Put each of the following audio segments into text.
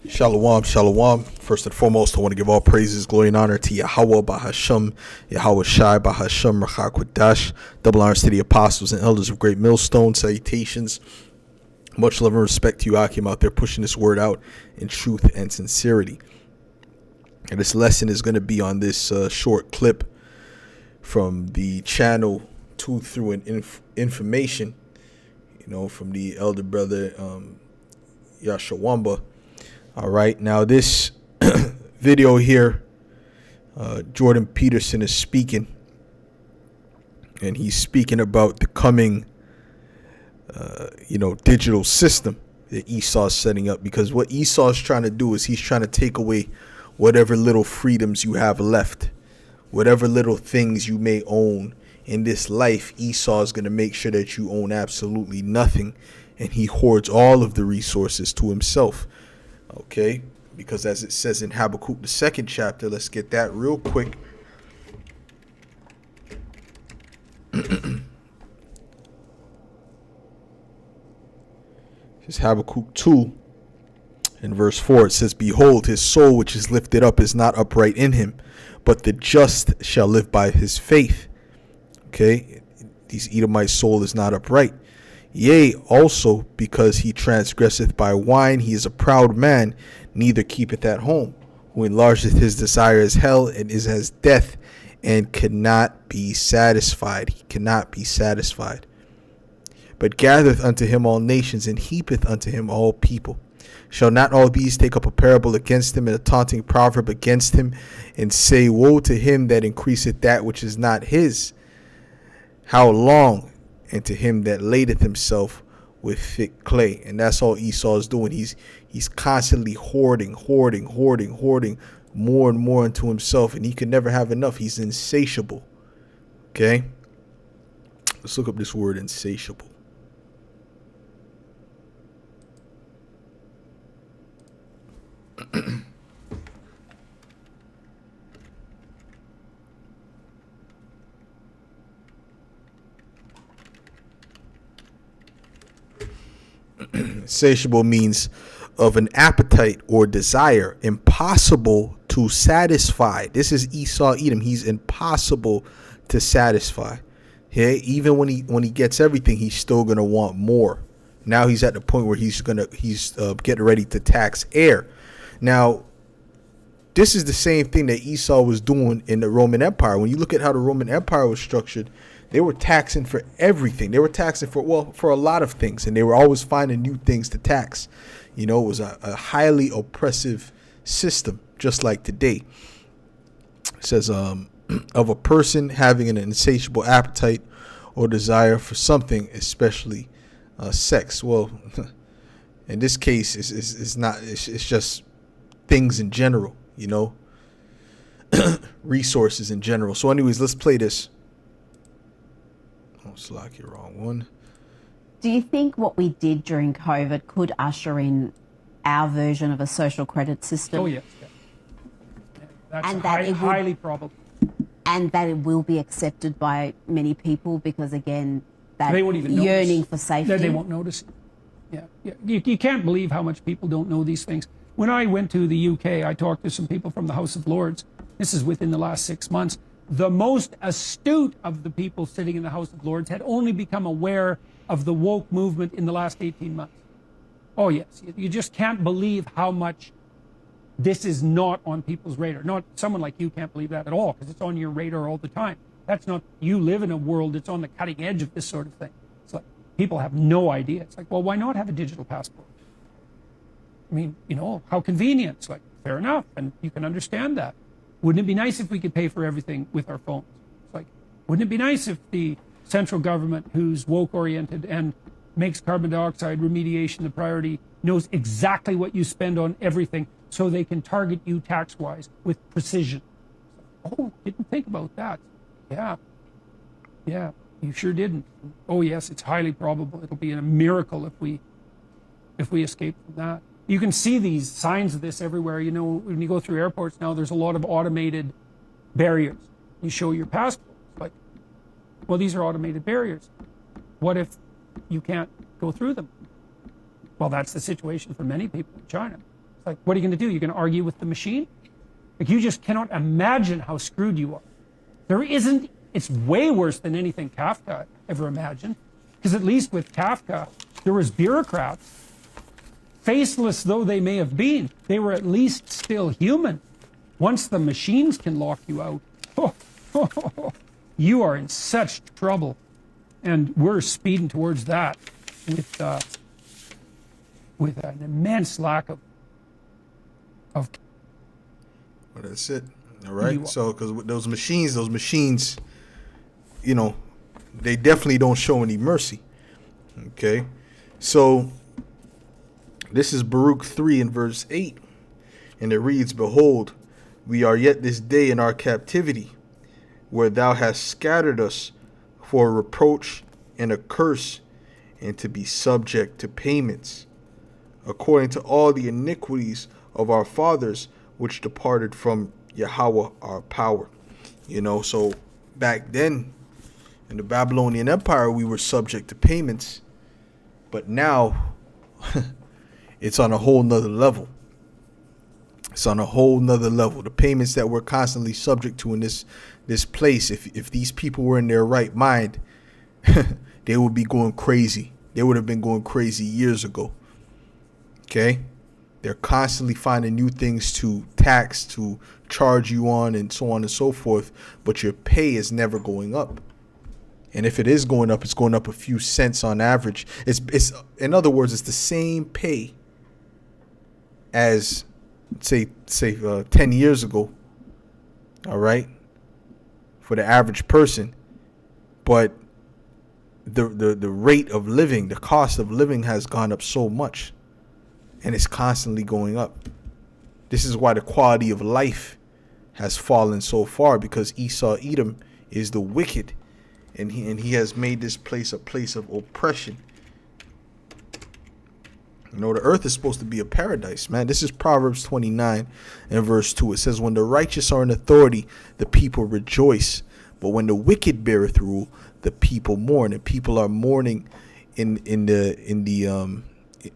Shalom, shalom. First and foremost, I want to give all praises, glory, and honor to Yahweh, Bahasham, Yahweh Shai, Bahasham, Rachakwadash. Double honors to the apostles and elders of Great Millstone. Salutations. Much love and respect to you, Akim, out there pushing this word out in truth and sincerity. And this lesson is going to be on this short clip from the channel Two Through an Information, from the elder brother Yashawamba. All right, now this video here, Jordan Peterson is speaking, and he's speaking about the coming, digital system that Esau is setting up, because what Esau is trying to do is he's trying to take away whatever little freedoms you have left, whatever little things you may own in this life. Esau is going to make sure that you own absolutely nothing, and he hoards all of the resources to himself. Okay, because as it says in Habakkuk, the 2nd chapter, let's get that real quick. It's Habakkuk 2 in verse 4. It says, "Behold, his soul which is lifted up is not upright in him, but the just shall live by his faith." Okay, these Edomite soul is not upright. Yea, also because he transgresseth by wine, he is a proud man, neither keepeth at home, who enlargeth his desire as hell, and is as death, and cannot be satisfied. He cannot be satisfied. But gathereth unto him all nations, and heapeth unto him all people. Shall not all these take up a parable against him, and a taunting proverb against him, and say, Woe to him that increaseth that which is not his? How long? And to him that ladeth himself with thick clay. And that's all Esau is doing. He's constantly hoarding more and more into himself, and he can never have enough. He's insatiable. Okay, let's look up this word, insatiable. Insatiable means of an appetite or desire, impossible to satisfy. This is Esau Edom. He's impossible to satisfy. Okay? Even when he gets everything, he's still gonna want more. Now he's at the point where he's getting ready to tax air. Now, this is the same thing that Esau was doing in the Roman Empire. When you look at how the Roman Empire was structured, they were taxing for everything. They were taxing for a lot of things, and they were always finding new things to tax. It was a highly oppressive system, just like today. It says, of a person having an insatiable appetite or desire for something, especially sex. Well, in this case, it's not. It's just things in general. Resources in general. So, anyways, let's play this. Oh, Slack, you're wrong one. Do you think what we did during COVID could usher in our version of a social credit system? Oh, yes. Yeah. That's highly probable. And that it will be accepted by many people because, again, that they won't even yearning notice. for safety. They won't notice. Yeah. You can't believe how much people don't know these things. When I went to the UK, I talked to some people from the House of Lords. This is within the last 6 months. The most astute of the people sitting in the House of Lords had only become aware of the woke movement in the last 18 months. Oh, yes. You just can't believe how much this is not on people's radar. Not someone like you can't believe that at all, because it's on your radar all the time. That's not, you live in a world that's on the cutting edge of this sort of thing. It's like, people have no idea. It's like, well, why not have a digital passport? I mean, how convenient. It's like, fair enough, and you can understand that. Wouldn't it be nice if we could pay for everything with our phones? It's like, wouldn't it be nice if the central government, who's woke-oriented and makes carbon dioxide remediation the priority, knows exactly what you spend on everything so they can target you tax-wise with precision? Oh, didn't think about that. Yeah, you sure didn't. Oh, yes, it's highly probable. It'll be a miracle if we escape from that. You can see these signs of this everywhere. When you go through airports now, there's a lot of automated barriers. You show your passport. It's like, well, these are automated barriers. What if you can't go through them? Well, that's the situation for many people in China. It's like, what are you going to do? You're going to argue with the machine? Like, you just cannot imagine how screwed you are. There isn't, it's way worse than anything Kafka ever imagined. Because at least with Kafka, there was bureaucrats. Faceless though they may have been, they were at least still human. Once the machines can lock you out, you are in such trouble. And we're speeding towards that with an immense lack of well, that's it. All right. So, because those machines, you know, they definitely don't show any mercy. Okay. So, this is Baruch 3 and verse 8. And it reads, "Behold, we are yet this day in our captivity, where thou hast scattered us for a reproach and a curse, and to be subject to payments, according to all the iniquities of our fathers, which departed from Yahweh our power." You know, so back then in the Babylonian Empire, we were subject to payments, but now it's on a whole nother level. It's on a whole nother level. The payments that we're constantly subject to in this place, if these people were in their right mind, they would be going crazy. They would have been going crazy years ago. Okay? They're constantly finding new things to tax, to charge you on, and so on and so forth. But your pay is never going up. And if it is going up, it's going up a few cents on average. It's in other words, it's the same pay as say 10 years ago. All right, for the average person, but the rate of living, the cost of living has gone up so much, and it's constantly going up. This is why the quality of life has fallen so far, because Esau Edom is the wicked, and he has made this place a place of oppression. You know, the earth is supposed to be a paradise, man. This is Proverbs 29 and verse 2. It says, "When the righteous are in authority, the people rejoice. But when the wicked beareth rule, the people mourn." And people are mourning in the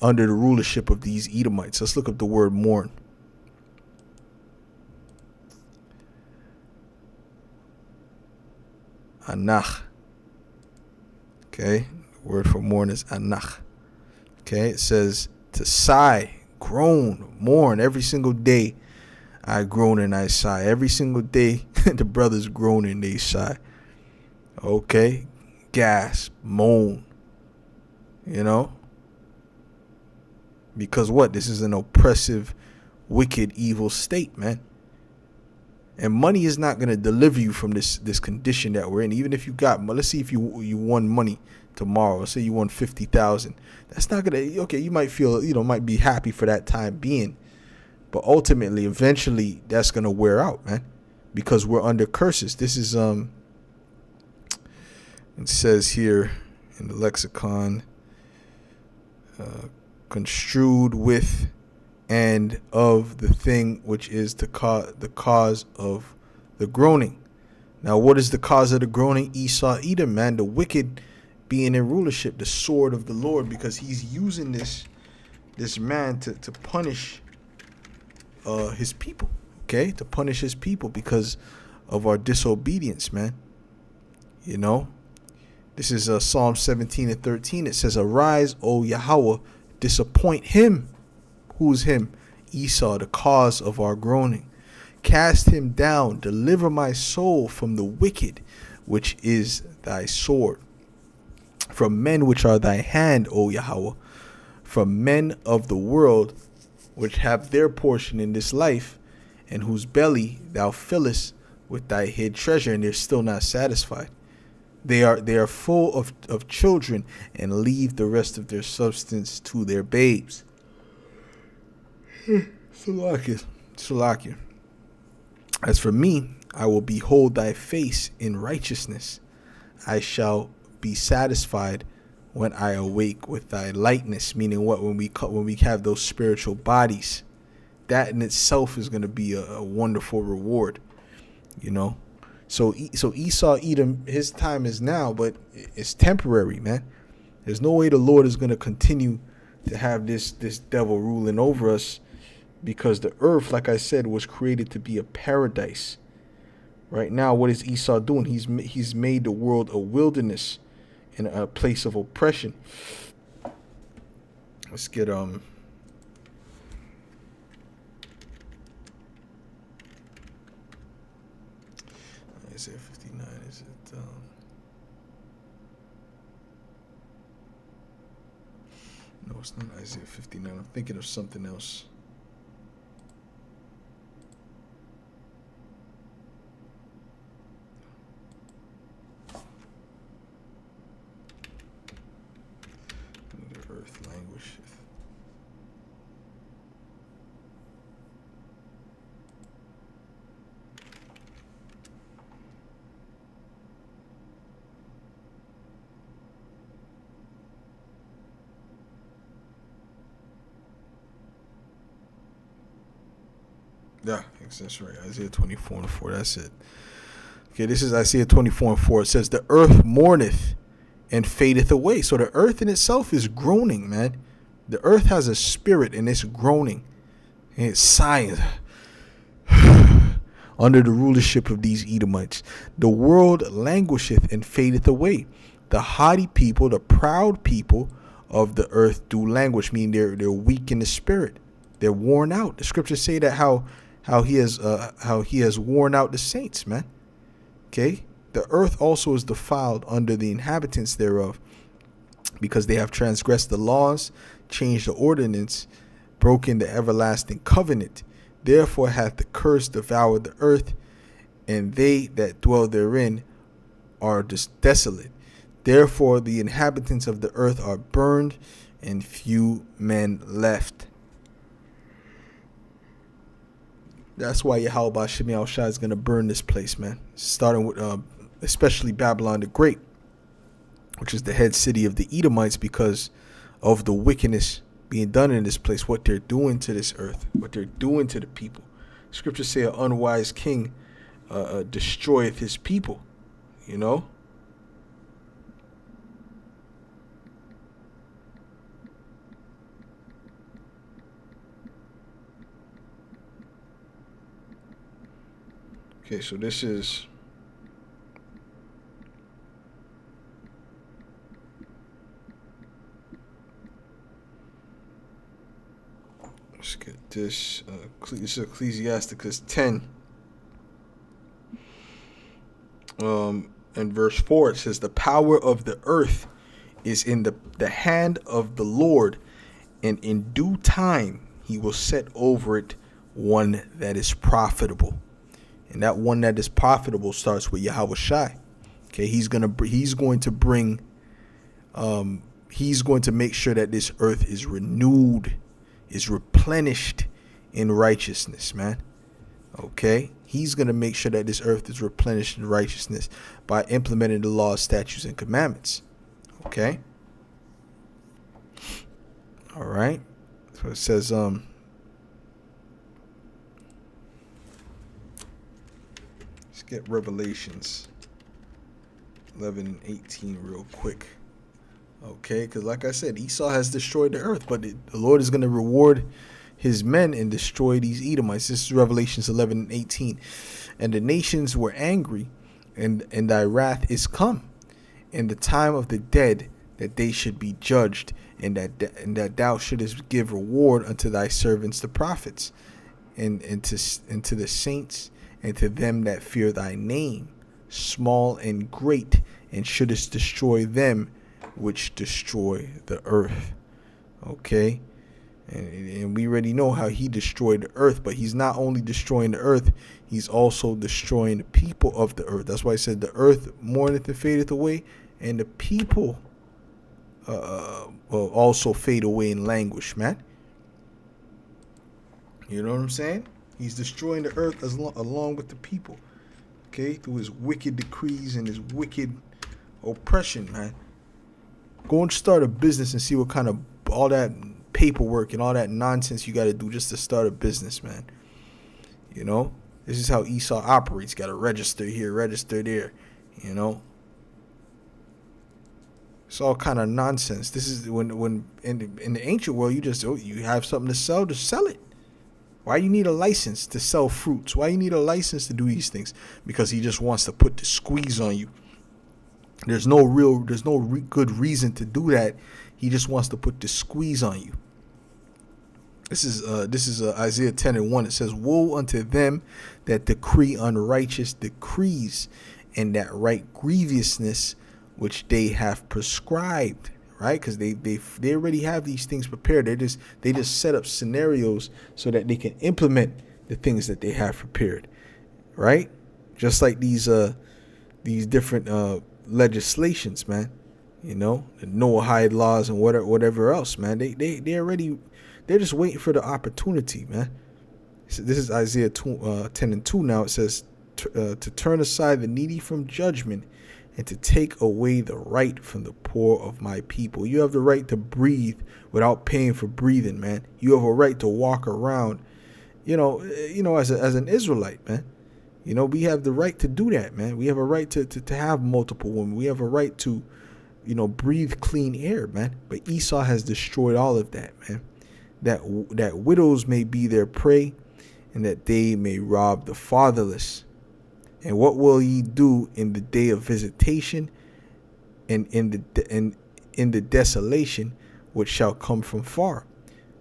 under the rulership of these Edomites. Let's look up the word mourn. Anach. Okay, the word for mourn is anach. Okay, it says to sigh, groan, mourn. Every single day I groan and I sigh. Every single day the brothers groan and they sigh. Okay, gasp, moan. You know? Because what? This is an oppressive, wicked, evil state, man. And money is not going to deliver you from this condition that we're in. Even if you got, let's see if you won money tomorrow. Let's say you won 50,000. That's not going to, okay, you might feel, might be happy for that time being. But ultimately, eventually, that's going to wear out, man. Because we're under curses. This is, it says here in the lexicon, construed with and of the thing which is the cause of the groaning. Now, what is the cause of the groaning? Esau Edom, man, the wicked being in rulership, the sword of the Lord, because he's using this man to punish his people, okay? To punish his people because of our disobedience, man. You know? This is Psalm 17 and 13. It says, "Arise, O Yahweh, disappoint him." Who's him? Esau, the cause of our groaning. "Cast him down, deliver my soul from the wicked, which is thy sword. From men which are thy hand, O Yahweh, from men of the world, which have their portion in this life, and whose belly thou fillest with thy hid treasure," and they're still not satisfied. They are full of children, and leave the rest of their substance to their babes. Salakia. "As for me, I will behold thy face in righteousness. I shall be satisfied when I awake with thy likeness." Meaning what? When we have those spiritual bodies, that in itself is going to be a wonderful reward. So Esau Edom, his time is now, but it's temporary, man. There's no way the Lord is going to continue to have this devil ruling over us because the earth, like I said, was created to be a paradise. Right now, what is Esau doing? He's made the world a wilderness and a place of oppression. Let's get Isaiah 59. Is it No, it's not Isaiah 59. I'm thinking of something else. The earth languisheth. Yeah, that's right. Isaiah 24:4. That's it. Okay, this is Isaiah 24:4. It says, "The earth mourneth and fadeth away." So the earth in itself is groaning, man. The earth has a spirit and it's groaning. And it's sighing under the rulership of these Edomites. The world languisheth and fadeth away. The haughty people, the proud people of the earth do languish, meaning they're weak in the spirit. They're worn out. The scriptures say that how he has worn out the saints, man. Okay? The earth also is defiled under the inhabitants thereof, because they have transgressed the laws, changed the ordinance, broken the everlasting covenant. Therefore hath the curse devoured the earth, and they that dwell therein are desolate. Therefore the inhabitants of the earth are burned, and few men left. That's why Yahweh Shemi Shai is going to burn this place, man. Starting with especially Babylon the Great, which is the head city of the Edomites, because of the wickedness being done in this place, what they're doing to this earth, what they're doing to the people. Scriptures say an unwise king destroyeth his people, you know? Okay, so this is let's get this. This is Ecclesiasticus 10. And verse 4, it says, "The power of the earth is in the hand of the Lord, and in due time he will set over it one that is profitable." And that one that is profitable starts with Yahweh Shai. Okay, he's going to make sure that this earth is renewed, is replenished in righteousness, man. Okay, he's going to make sure that this earth is replenished in righteousness by implementing the laws, statutes, and commandments. Okay. All right. So it says, let's get Revelations 11 and 18 real quick. Okay, because like I said, Esau has destroyed the earth, but the Lord is going to reward his men and destroy these Edomites. This is Revelations 11 and 18. "And the nations were angry, and thy wrath is come, and the time of the dead, that they should be judged, and that thou shouldest give reward unto thy servants the prophets, and to the saints, and to them that fear thy name, small and great, and shouldest destroy them which destroy the earth." Okay, and we already know how he destroyed the earth, but he's not only destroying the earth, he's also destroying the people of the earth. That's why I said the earth mourneth and fadeth away, and the people will also fade away and languish, man. You know what I'm saying? He's destroying the earth along with the people, okay, through his wicked decrees and his wicked oppression, man. Go and start a business and see what kind of all that paperwork and all that nonsense you got to do just to start a business, man. You know, this is how Esau operates. Got to register here, register there, you know. It's all kind of nonsense. This is when in the ancient world, you have something to sell, just sell it. Why you need a license to sell fruits? Why you need a license to do these things? Because he just wants to put the squeeze on you. There's no good reason to do that. He just wants to put the squeeze on you. This is Isaiah 10:1. It says, "Woe unto them that decree unrighteous decrees, and that write grievousness which they have prescribed." Right? Because they already have these things prepared. They just set up scenarios so that they can implement the things that they have prepared. Right? Just like these different legislations, man. You know, the Noahide laws and whatever else, man. They're just waiting for the opportunity, man. So this is Isaiah 10:2. Now it says to turn aside the needy from judgment, and to take away the right from the poor of my people. You have the right to breathe without paying for breathing, man. You have a right to walk around, as an Israelite, man. We have the right to do that, man. We have a right to have multiple women. We have a right to, breathe clean air, man. But Esau has destroyed all of that, man. That widows may be their prey, and that they may rob the fatherless. And what will ye do in the day of visitation, and in the desolation which shall come from far?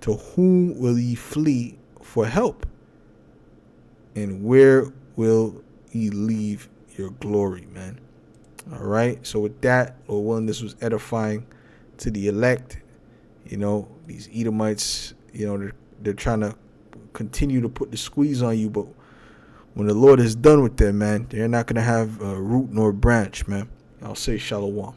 To whom will ye flee for help? And where will ye leave your glory, man? All right. So with that, Lord willing, this was edifying to the elect. These Edomites, they're trying to continue to put the squeeze on you, but when the Lord is done with them, man, they're not going to have root nor branch, man. I'll say shalom.